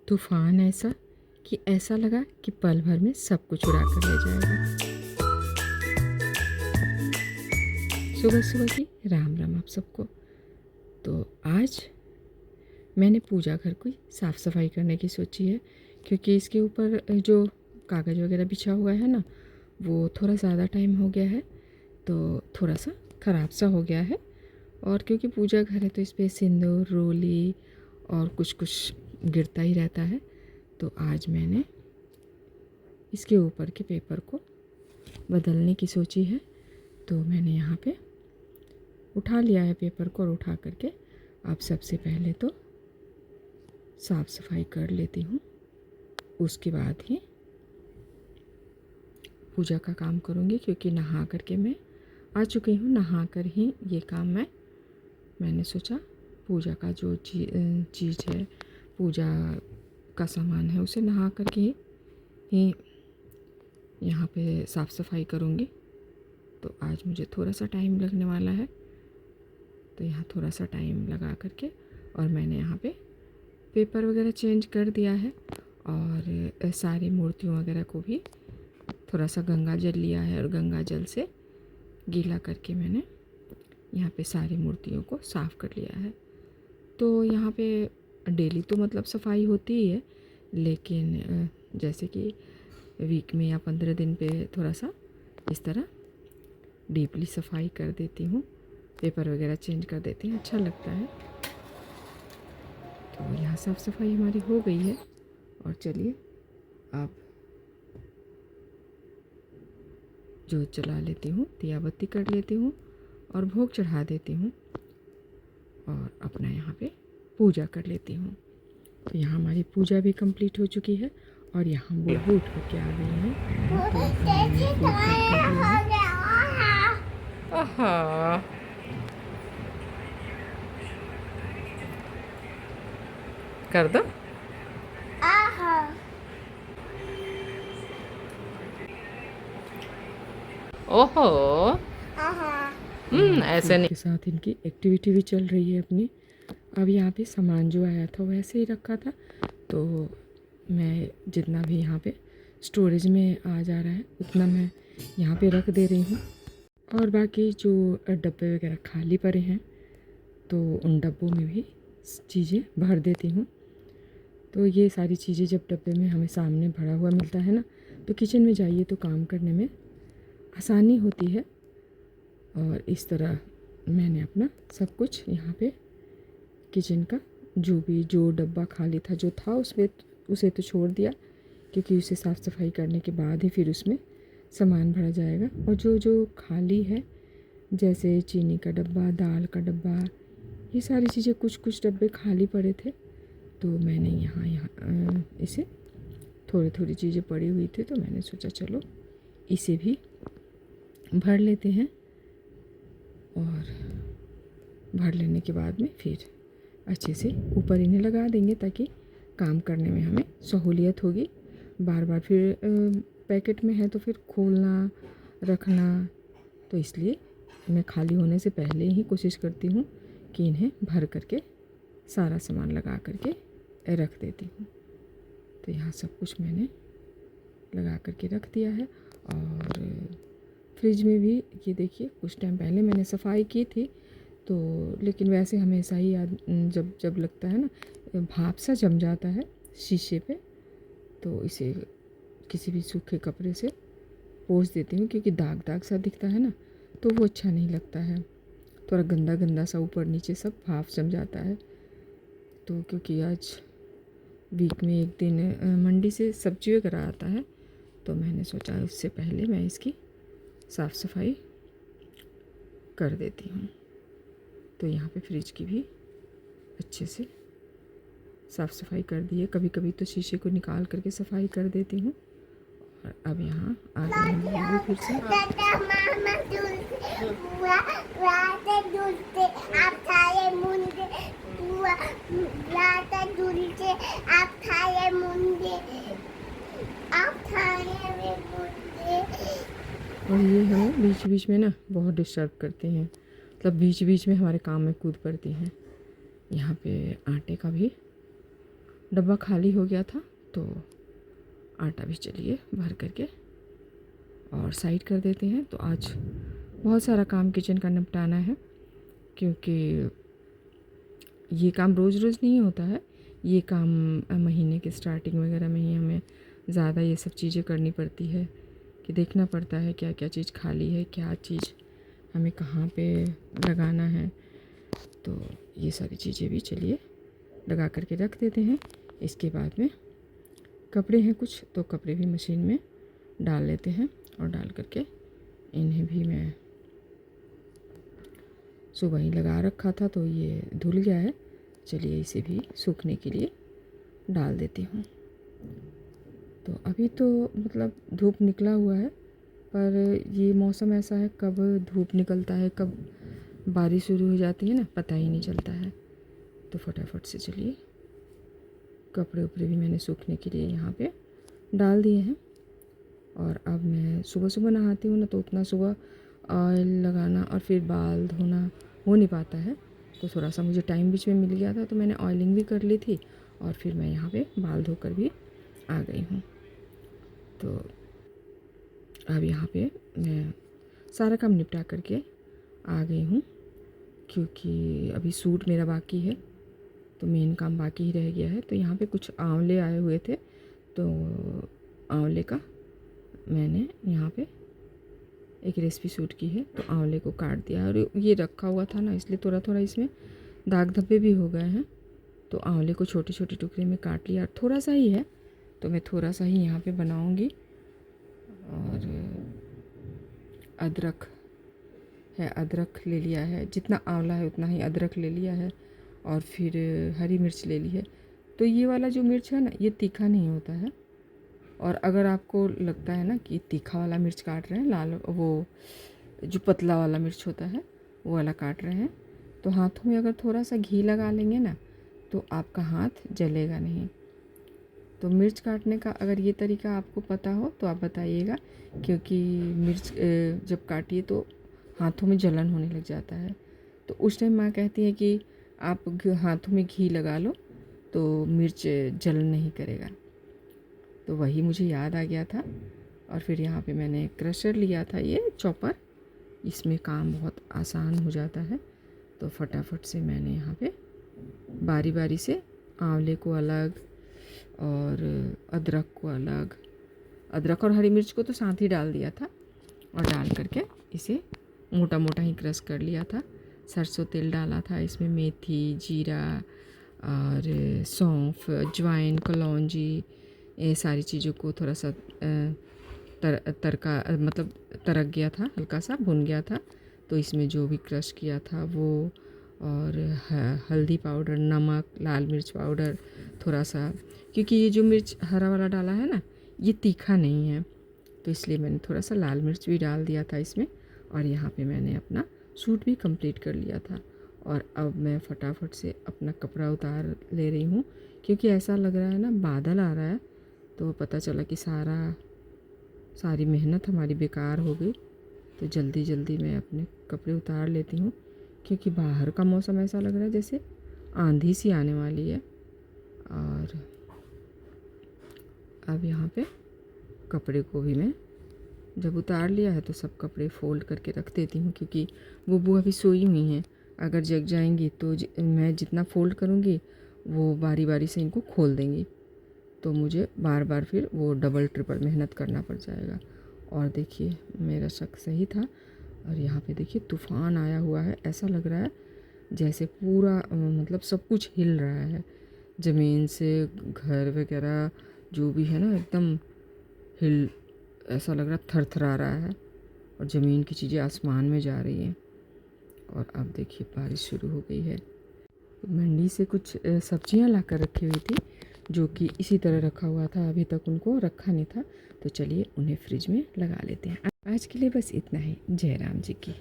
तूफ़ान ऐसा कि ऐसा लगा कि पल भर में सब कुछ उड़ा कर ले जाएगा। सुबह सुबह की राम राम आप सबको। तो आज मैंने पूजा घर की साफ़ सफाई करने की सोची है, क्योंकि इसके ऊपर जो कागज़ वगैरह बिछा हुआ है ना, वो थोड़ा ज़्यादा टाइम हो गया है, तो थोड़ा सा ख़राब सा हो गया है। और क्योंकि पूजा घर है तो इस पर सिंदूर, रोली और कुछ कुछ गिरता ही रहता है। तो आज मैंने इसके ऊपर के पेपर को बदलने की सोची है। तो मैंने यहाँ पे उठा लिया है पेपर को, और उठा करके अब सबसे पहले तो साफ़ सफाई कर लेती हूँ, उसके बाद ही पूजा का काम करूँगी। क्योंकि नहा करके मैं आ चुकी हूँ, नहा कर ही ये काम मैंने सोचा पूजा का जो चीज़ है, पूजा का सामान है, उसे नहा करके ही यहाँ पे साफ़ सफाई करूँगी। तो आज मुझे थोड़ा सा टाइम लगने वाला है, तो यहाँ थोड़ा सा टाइम लगा करके, और मैंने यहाँ पे पेपर वगैरह चेंज कर दिया है, और सारी मूर्तियों वगैरह को भी थोड़ा सा गंगा जल लिया है, और गंगा जल से गीला करके मैंने यहाँ पे सारी मूर्तियों को साफ़ कर लिया है। तो यहाँ पे डेली तो मतलब सफाई होती ही है, लेकिन जैसे कि वीक में या 15 दिन पे थोड़ा सा इस तरह डीपली सफाई कर देती हूँ, पेपर वगैरह चेंज कर देती हूँ, अच्छा लगता है। तो यहाँ साफ़ सफाई हमारी हो गई है, और चलिए अब जोत जला लेती हूँ, दिया बत्ती कर लेती हूँ, और भोग चढ़ा देती हूँ, और अपना यहाँ पे पूजा कर लेती हूँ। तो यहाँ हमारी पूजा भी कंप्लीट हो चुकी है, और यहाँ बुलबुल उठ करके आ गई है। कर दो। ओहो, ऐसे नहीं। के साथ इनकी एक्टिविटी भी चल रही है अपनी। अब यहाँ पे सामान जो आया था वैसे ही रखा था, तो मैं जितना भी यहाँ पे स्टोरेज में आ जा रहा है उतना मैं यहाँ पे रख दे रही हूँ, और बाकी जो डब्बे वगैरह खाली पड़े हैं तो उन डब्बों में भी चीज़ें भर देती हूँ। तो ये सारी चीज़ें जब डब्बे में हमें सामने भरा हुआ मिलता है ना, तो किचन में जाइए तो काम करने में आसानी होती है। और इस तरह मैंने अपना सब कुछ यहाँ पे किचन का जो डब्बा खाली था जो था उसमें उसे तो छोड़ दिया, क्योंकि उसे साफ़ सफाई करने के बाद ही फिर उसमें सामान भरा जाएगा। और जो खाली है, जैसे चीनी का डब्बा, दाल का डब्बा, ये सारी चीज़ें कुछ डब्बे खाली पड़े थे, तो मैंने यहाँ इसे थोड़ी चीज़ें पड़ी हुई थी, तो मैंने सोचा चलो इसे भी भर लेते हैं, और भर लेने के बाद में फिर अच्छे से ऊपर इन्हें लगा देंगे, ताकि काम करने में हमें सहूलियत होगी। बार बार फिर पैकेट में है तो फिर खोलना रखना, तो इसलिए मैं खाली होने से पहले ही कोशिश करती हूँ कि इन्हें भर करके सारा सामान लगा करके रख देती हूँ। तो यहाँ सब कुछ मैंने लगा करके रख दिया है। और फ्रिज में भी ये देखिए, कुछ टाइम पहले मैंने सफाई की थी, तो लेकिन वैसे हमेशा ही जब लगता है ना भाप सा जम जाता है शीशे पे, तो इसे किसी भी सूखे कपड़े से पोंछ देती हूँ, क्योंकि दाग दाग सा दिखता है ना, तो वो अच्छा नहीं लगता है। थोड़ा गंदा सा ऊपर नीचे सब भाप जम जाता है। तो क्योंकि आज वीक में एक दिन मंडी से सब्जी वगैरह आता है, तो मैंने सोचा उससे पहले मैं इसकी साफ़ सफाई कर देती हूँ। तो यहाँ पे फ्रिज की भी अच्छे से साफ़ सफाई कर दी है। कभी कभी तो शीशे को निकाल करके सफाई कर देती हूँ। और अब यहाँ आ गए हैं फिर से। और ये हमें बीच बीच में ना बहुत डिस्टर्ब करते हैं, मतलब बीच बीच में हमारे काम में कूद पड़ती हैं। यहाँ पे आटे का भी डब्बा खाली हो गया था, तो आटा भी चलिए भर करके और साइड कर देते हैं। तो आज बहुत सारा काम किचन का निपटाना है, क्योंकि ये काम रोज़ रोज़ नहीं होता है। ये काम महीने के स्टार्टिंग वगैरह में ही हमें ज़्यादा ये सब चीज़ें करनी पड़ती है, कि देखना पड़ता है क्या क्या चीज़ खाली है, क्या चीज़ हमें कहाँ पे लगाना है। तो ये सारी चीज़ें भी चलिए लगा करके रख देते हैं। इसके बाद में कपड़े हैं कुछ, तो कपड़े भी मशीन में डाल लेते हैं, और डाल करके इन्हें भी मैं सुबह ही लगा रखा था, तो ये धुल गया है। चलिए इसे भी सूखने के लिए डाल देती हूँ। तो अभी तो मतलब धूप निकला हुआ है, पर ये मौसम ऐसा है, कब धूप निकलता है कब बारिश शुरू हो जाती है ना, पता ही नहीं चलता है। तो फटाफट से चलिए कपड़े उपड़े भी मैंने सूखने के लिए यहाँ पे डाल दिए हैं। और अब मैं सुबह सुबह नहाती हूँ ना, तो उतना सुबह ऑयल लगाना और फिर बाल धोना हो नहीं पाता है। तो थोड़ा सा मुझे टाइम बीच में मिल गया था, तो मैंने ऑयलिंग भी कर ली थी, और फिर मैं यहाँ पे बाल धोकर भी आ गई हूँ। तो अब यहाँ पे मैं सारा काम निपटा करके आ गई हूँ, क्योंकि अभी सूट मेरा बाकी है, तो मेन काम बाकी ही रह गया है। तो यहाँ पे कुछ आंवले आए हुए थे, तो आंवले का मैंने यहाँ पे एक रेसिपी शूट की है, तो आंवले को काट दिया। और ये रखा हुआ था ना, इसलिए थोड़ा थोड़ा इसमें दाग धब्बे भी हो गए हैं। तो आंवले को छोटे छोटे टुकड़े में काट लिया, और थोड़ा सा ही है, तो मैं थोड़ा सा ही यहाँ पे बनाऊँगी। और अदरक है, अदरक ले लिया है, जितना आंवला है उतना ही अदरक ले लिया है, और फिर हरी मिर्च ले ली है। तो ये वाला जो मिर्च है ना, ये तीखा नहीं होता है। और अगर आपको लगता है ना कि तीखा वाला मिर्च काट रहे हैं, लाल वो जो पतला वाला मिर्च होता है वो वाला काट रहे हैं, तो हाथों में अगर थोड़ा सा घी लगा लेंगे ना, तो आपका हाथ जलेगा नहीं। तो मिर्च काटने का अगर ये तरीका आपको पता हो तो आप बताइएगा, क्योंकि मिर्च जब काटिए तो हाथों में जलन होने लग जाता है। तो उस टाइम माँ कहती है कि आप हाथों में घी लगा लो, तो मिर्च जलन नहीं करेगा। तो वही मुझे याद आ गया था। और फिर यहाँ पे मैंने क्रशर लिया था, ये चॉपर, इसमें काम बहुत आसान हो जाता है। तो फटाफट से मैंने यहाँ पे बारी बारी से आंवले को अलग और अदरक को अलग, अदरक और हरी मिर्च को तो साथ ही डाल दिया था, और डाल करके इसे मोटा मोटा ही क्रश कर लिया था। सरसों तेल डाला था इसमें, मेथी, जीरा और सौंफ, अजवाइन, कलौंजी, ये सारी चीज़ों को थोड़ा सा तड़का मतलब तड़क गया था, हल्का सा भुन गया था। तो इसमें जो भी क्रश किया था वो, और हल्दी पाउडर, नमक, लाल मिर्च पाउडर थोड़ा सा, क्योंकि ये जो मिर्च हरा वाला डाला है ना, ये तीखा नहीं है, तो इसलिए मैंने थोड़ा सा लाल मिर्च भी डाल दिया था इसमें। और यहाँ पे मैंने अपना सूट भी कंप्लीट कर लिया था। और अब मैं फटाफट से अपना कपड़ा उतार ले रही हूँ, क्योंकि ऐसा लग रहा है ना बादल आ रहा है, तो पता चला कि सारी मेहनत हमारी बेकार हो गई। तो जल्दी जल्दी मैं अपने कपड़े उतार लेती हूँ, क्योंकि बाहर का मौसम ऐसा लग रहा है जैसे आंधी सी आने वाली है। और अब यहाँ पे कपड़े को भी मैं जब उतार लिया है, तो सब कपड़े फ़ोल्ड करके रख देती हूँ, क्योंकि बुब्बू अभी सोई हुई हैं। अगर जग जाएंगी तो मैं जितना फ़ोल्ड करूँगी वो बारी बारी से इनको खोल देंगी, तो मुझे बार बार फिर वो डबल ट्रिपल मेहनत करना पड़ जाएगा। और देखिए मेरा शक सही था। और यहाँ पे देखिए तूफ़ान आया हुआ है, ऐसा लग रहा है जैसे पूरा मतलब सब कुछ हिल रहा है, ज़मीन से घर वगैरह जो भी है ना, एकदम हिल, ऐसा लग रहा थरथरा रहा है, और ज़मीन की चीज़ें आसमान में जा रही हैं। और अब देखिए बारिश शुरू हो गई है। तो मंडी से कुछ सब्जियां ला कर रखी हुई थी, जो कि इसी तरह रखा हुआ था, अभी तक उनको रखा नहीं था। तो चलिए उन्हें फ्रिज में लगा लेते हैं। आज के लिए बस इतना ही। जय राम जी की।